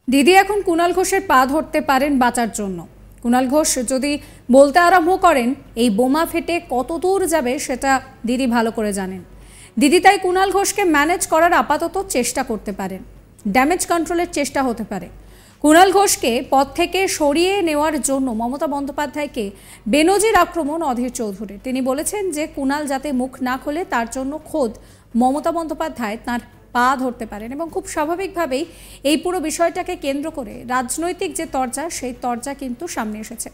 দিদি এখন কুণাল ঘোষের পা ধরতে পারেন বাঁচার জন্য। কুণাল ঘোষ যদি বলতে আরম্ভ করেন এই বোমা ফেটে কত দূর যাবে সেটা দিদি ভালো করে জানেন। দিদি তাই কুণাল ঘোষকে ম্যানেজ করার আপাতত চেষ্টা করতে পারেন, ড্যামেজ কন্ট্রোলের চেষ্টা হতে পারে। কুণাল ঘোষকে পদ থেকে সরিয়ে নেওয়ার জন্য মমতা বন্দ্যোপাধ্যায়কে বেনজির আক্রমণ অধীর চৌধুরী। তিনি বলেছেন যে কুণাল যাতে মুখ না খোলে তার জন্য খোদ মমতা বন্দ্যোপাধ্যায় তাঁর পা ধরতে পারেন এবং খুব স্বাভাবিকভাবেই এই পুরো বিষয়টাকে কেন্দ্র করে রাজনৈতিক যে তরজা সেই তরজা কিন্তু সামনে এসেছে।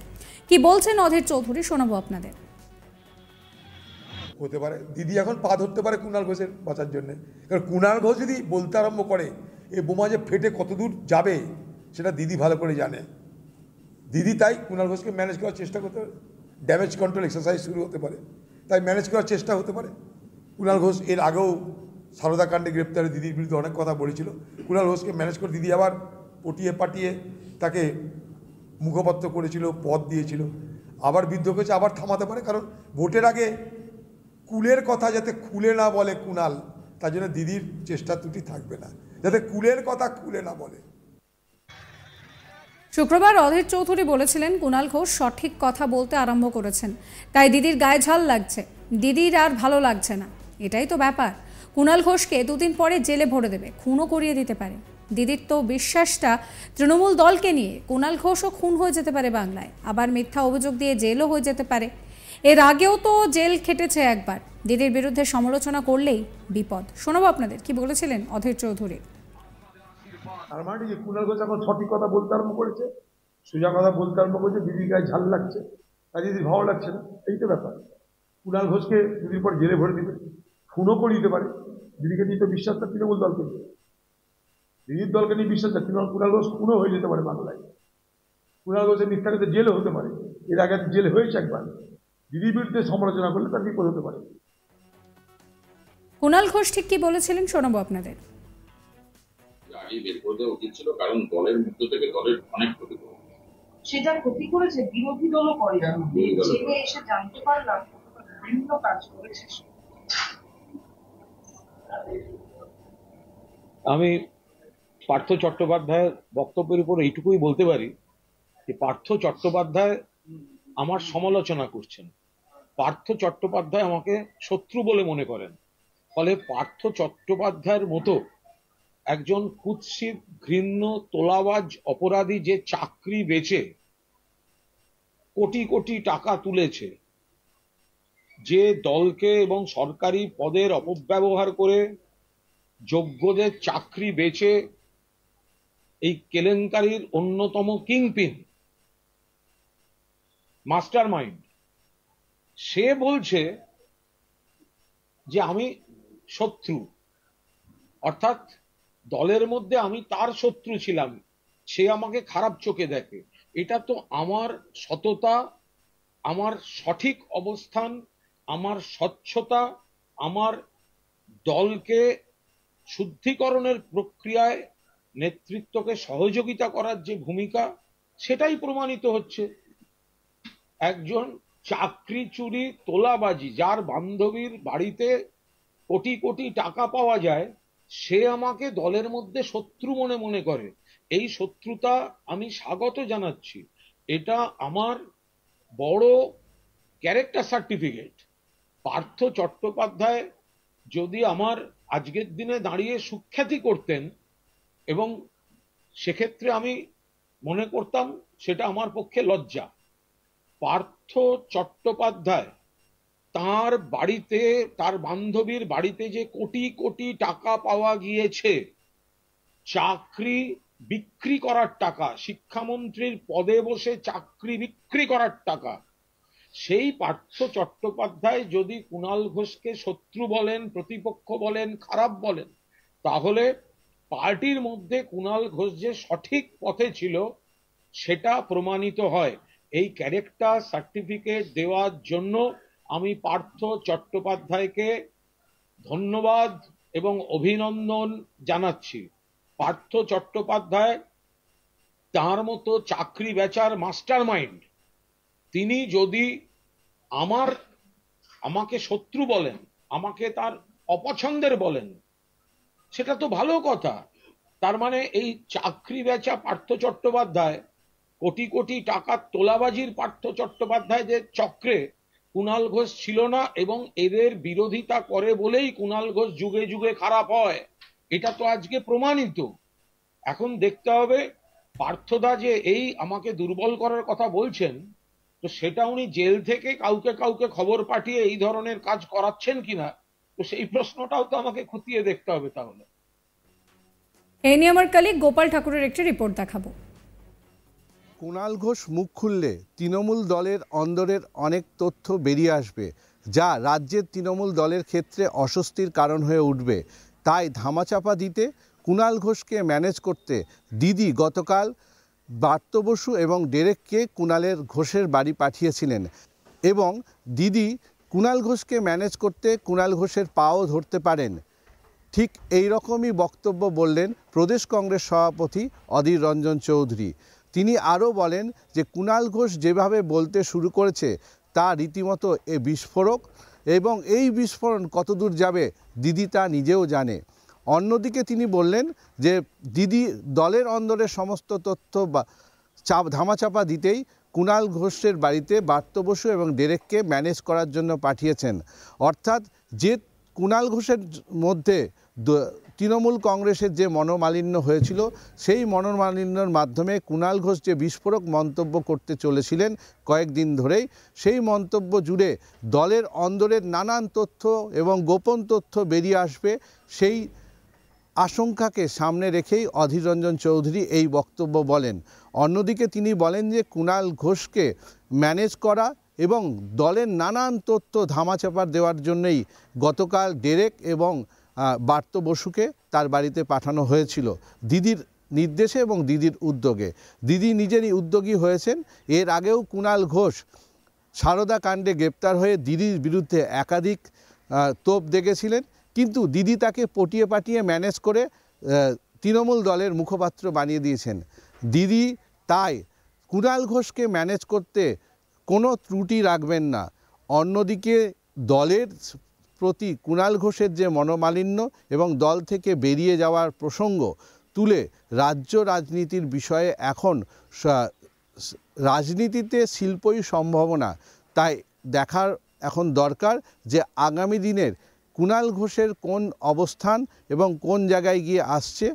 কি বলছেন অধীর চৌধুরী শোনাবো আপনাদের। হতে পারে দিদি এখন পা ধরতে পারে কুণাল ঘোষের বাঁচার জন্য, কারণ কুণাল ঘোষ যদি বলতে আরম্ভ করে এই বোমা যে ফেটে কত দূর যাবে সেটা দিদি ভালো করে জানে। দিদি তাই কুণাল ঘোষকে ম্যানেজ করার চেষ্টা করতে পারে, ড্যামেজ কন্ট্রোল এক্সারসাইজ শুরু হতে পারে, তাই ম্যানেজ করার চেষ্টা হতে পারে। কুণাল ঘোষ এর আগেও সারদা কাণ্ডে গ্রেপ্তারে দিদির বিরুদ্ধে অনেক কথা বলেছিল। কুণাল ঘোষকে ম্যানেজ করে দিদি আবার পটিয়ে পাটিয়ে তাকে মুখপাত্র করেছিল, পদ দিয়েছিল, আবার বিদ্ধ করেছে, আবার থামাতে পারে। কারণ ভোটের আগে কুলের কথা যাতে খুলে না বলে কুণাল, তার জন্য দিদির চেষ্টা ত্রুটি থাকবে না, যাতে কুলের কথা খুলে না বলে। শুক্রবার অধীর চৌধুরী বলেছিলেন কুণাল ঘোষ সঠিক কথা বলতে আরম্ভ করেছেন, তাই দিদির গায়ে ঝাল লাগছে, দিদির আর ভালো লাগছে না। এটাই তো ব্যাপার। কুণাল ঘোষকে দুদিন পরে জেলে ভরে দেবে, খুনও করিয়ে দিতে পারে। দিদির তো বিশ্বাসটা তৃণমূল দলকে নিয়ে। কুণাল ঘোষও খুন হয়ে যেতে পারে বাংলায়, আবার মিথ্যা অভিযোগ দিয়ে জেলও হয়ে যেতে পারে। এর আগেও তো জেল খেটেছে একবার। দিদির বিরুদ্ধে সমালোচনা করলেই বিপদ। শোনাবো আপনাদের কি বলেছিলেন অধীর চৌধুরী। তার মানে যে কুণাল ঘোষ এখন সঠিক কথা বলতে আরম্ভ করেছে, সোজা কথা বলতে আরম্ভ করেছে, দিদির গায়ে ঝাল লাগছে, তাই দিদির ভালো লাগছে না, এই তো ব্যাপার। কুণাল ঘোষকে দুদিন পর জেলে ভরে দিবে, খুনও করে দিতে পারে। দিদিকে নিয়ে তো বিশ্বাসটা তৃণমূল দলকে নিয়ে, দিদির দলকে নিয়ে বিশ্বাসটা কুণাল ঘোষ খুনও হয়ে যেতে পারে বাংলায়। কুণাল ঘোষের মিথ্যাকে জেলও হতে পারে, এর আগে জেল হয়েছে একবার। দিদির বিরুদ্ধে সমালোচনা করলে তার বিপদ হতে পারে। কুণাল ঘোষ ঠিক কি বলেছিলেন শোনাবো আপনাদের। আগে বের করে দেওয়া উচিত ছিল, কারণ দলের মধ্য থেকে দলের অনেক ক্ষতি করে। সেটা ক্ষতি করেছে, বিরোধী দলও করে। জেলে এসে জানতে পারলাম বিভিন্ন কাজ করেছে। আমি পার্থ চট্টোপাধ্যায়ের বক্তব্যের উপর এইটুকুই বলতে পারি যে পার্থ চট্টোপাধ্যায় আমার সমালোচনা করছেন। পার্থ চট্টোপাধ্যায় আমাকে শত্রু বলে মনে করেন। ফলে পার্থ চট্টোপাধ্যায়ের মতো একজন কুৎসিত ঘৃণ্য তোলাবাজ অপরাধী যে চাকরি বেচে কোটি কোটি টাকা তুলেছে, যে দলকে এবং সরকারি পদের অপব্যবহার করে যোগ্যদের চাকরি বেচে এই কেলেঙ্কারির অন্যতম কিংপিন মাস্টার মাইন্ড, সে বলছে যে আমি শত্রু, অর্থাৎ দলের মধ্যে আমি তার শত্রু ছিলাম, সে আমাকে খারাপ চোখে দেখে। এটা তো আমার সততা, আমার সঠিক অবস্থান, আমার স্বচ্ছতা, আমার দলকে শুদ্ধিকরণের প্রক্রিয়ায় নেতৃত্বকে সহযোগিতা করার যে ভূমিকা, সেটাই প্রমাণিত হচ্ছে। একজন চাকরি চুরি তোলাবাজি, যার বান্ধবীর বাড়িতে কোটি কোটি টাকা পাওয়া যায়, সে আমাকে দলের মধ্যে শত্রু মনে করে। এই শত্রুতা আমি স্বাগত জানাচ্ছি। এটা আমার বড় ক্যারেক্টার সার্টিফিকেট। পার্থ চট্টোপাধ্যায় যদি আমার আজকের দিনে দাঁড়িয়ে সুখ্যাতি করতেন, এবং সেক্ষেত্রে আমি মনে করতাম সেটা আমার পক্ষে লজ্জা। পার্থ চট্টোপাধ্যায় তার বাড়িতে, তার বান্ধবীর বাড়িতে যে কোটি কোটি টাকা পাওয়া গিয়েছে, চাকরি বিক্রি করার টাকা, শিক্ষামন্ত্রীর পদে বসে চাকরি বিক্রি করার টাকা, সেই পার্থ চট্টোপাধ্যায় যদি কুণাল ঘোষকে শত্রু বলেন, প্রতিপক্ষ বলেন, খারাপ বলেন, তাহলে পার্টির মধ্যে কুণাল ঘোষ যে সঠিক পথে ছিল সেটা প্রমাণিত হয়। এই ক্যারেক্টার সার্টিফিকেট দেওয়ার জন্য আমি পার্থ চট্টোপাধ্যায়কে ধন্যবাদ এবং অভিনন্দন জানাচ্ছি। পার্থ চট্টোপাধ্যায় তার মতো চাকরি বেচার মাস্টার মাইন্ড, তিনি যদি আমাকে শত্রু বলেন, আমাকে তার অপছন্দের বলেন, সেটা তো ভালো কথা। তার মানে এই চাকরি বেচা পার্থ চট্টোপাধ্যায়, কোটি কোটি টাকার তোলাবাজির পার্থ চট্টোপাধ্যায় যে চক্রে কুণাল ঘোষ ছিল না, এবং এদের বিরোধিতা করে বলেই কুণাল ঘোষ যুগে যুগে খারাপ হয়, এটা তো আজকে প্রমাণিত। এখন দেখতে হবে পার্থদা যে এই আমাকে দুর্বল করার কথা বলছেন, তো সেটা উনি জেল থেকে কাউকে কাউকে খবর পাঠিয়ে এই ধরনের কাজ করাচ্ছেন কিনা, তো সেই প্রশ্নটাও তো আমাকে খতিয়ে দেখতে হবে। তাহলে এই নিয়ে আমার কলিগ গোপাল ঠাকুরের একটি রিপোর্ট দেখাবো। কুণাল ঘোষ মুখ খুললে তৃণমূল দলের অন্দরের অনেক তথ্য বেরিয়ে আসবে, যা রাজ্যের তৃণমূল দলের ক্ষেত্রে অস্বস্তির কারণ হয়ে উঠবে। তাই ধামাচাপা দিতে, কুণাল ঘোষকে ম্যানেজ করতে দিদি গতকাল ব্রাত্য বসু এবং ডেরেককে কুণালের ঘোষের বাড়ি পাঠিয়েছিলেন, এবং দিদি কুণাল ঘোষকে ম্যানেজ করতে কুণাল ঘোষের পাও ধরতে পারেন। ঠিক এই রকমই বক্তব্য বললেন প্রদেশ কংগ্রেস সভাপতি অধীর রঞ্জন চৌধুরী। তিনি আরও বলেন যে কুণাল ঘোষ যেভাবে বলতে শুরু করেছে তা রীতিমতো বিস্ফোরক, এবং এই বিস্ফোরণ কতদূর যাবে দিদি তা নিজেও জানে। অন্যদিকে তিনি বললেন যে দিদি দলের অন্দরে সমস্ত তথ্য ধামাচাপা দিতেই কুণাল ঘোষের বাড়িতে ব্রাত্য বসু এবং ডেরেককে ম্যানেজ করার জন্য পাঠিয়েছেন। অর্থাৎ যে কুণাল ঘোষের মধ্যে তৃণমূল কংগ্রেসের যে মনোমালিন্য হয়েছিল, সেই মনোমালিন্যর মাধ্যমে কুণাল ঘোষ যে বিস্ফোরক মন্তব্য করতে চলেছিলেন কয়েকদিন ধরেই, সেই মন্তব্য জুড়ে দলের অন্দরের নানান তথ্য এবং গোপন তথ্য বেরিয়ে আসবে, সেই আশঙ্কাকে সামনে রেখেই অধীর রঞ্জন চৌধুরী এই বক্তব্য বলেন। অন্যদিকে তিনি বলেন যে কুণাল ঘোষকে ম্যানেজ করা এবং দলের নানান তথ্য ধামাচাপা দেওয়ার জন্যই গতকাল ডেরেক এবং ব্রাত্য বসুকে তার বাড়িতে পাঠানো হয়েছিল দিদির নির্দেশে এবং দিদির উদ্যোগে। দিদি নিজেরই উদ্যোগী হয়েছেন। এর আগেও কুণাল ঘোষ সারদা কাণ্ডে গ্রেপ্তার হয়ে দিদির বিরুদ্ধে একাধিক তোপ দেখেছিলেন, কিন্তু দিদি তাকে পটিয়ে পাটিয়ে ম্যানেজ করে তৃণমূল দলের মুখপাত্র বানিয়ে দিয়েছেন। দিদি তাই কুণাল ঘোষকে ম্যানেজ করতে কোনো ত্রুটি রাখবেন না। অন্যদিকে দলের প্রতি কুণাল ঘোষের যে মনোমালিন্য এবং দল থেকে বেরিয়ে যাওয়ার প্রসঙ্গ তুলে রাজ্য রাজনীতির বিষয়ে এখন রাজনীতিতে শিল্পই সম্ভাবনা, তাই দেখার এখন দরকার যে আগামী দিনের কুণাল ঘোষের কোন অবস্থান এবং কোন জায়গায় গিয়ে আসছে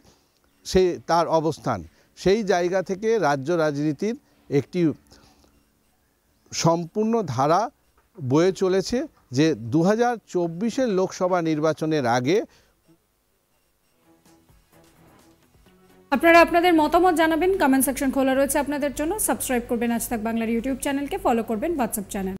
তার অবস্থান। সেই জায়গা থেকে রাজ্য রাজনীতির একটি সম্পূর্ণ ধারা বয়ে চলেছে যে 2024-এর লোকসভা নির্বাচনের আগে। আপনারা আপনাদের মতামত জানাবেন, কমেন্ট সেকশন খোলা রয়েছে আপনাদের জন্য। সাবস্ক্রাইব করবেন আজ তাক বাংলার ইউটিউব চ্যানেলকে, ফলো করবেন হোয়াটসঅ্যাপ চ্যানেল।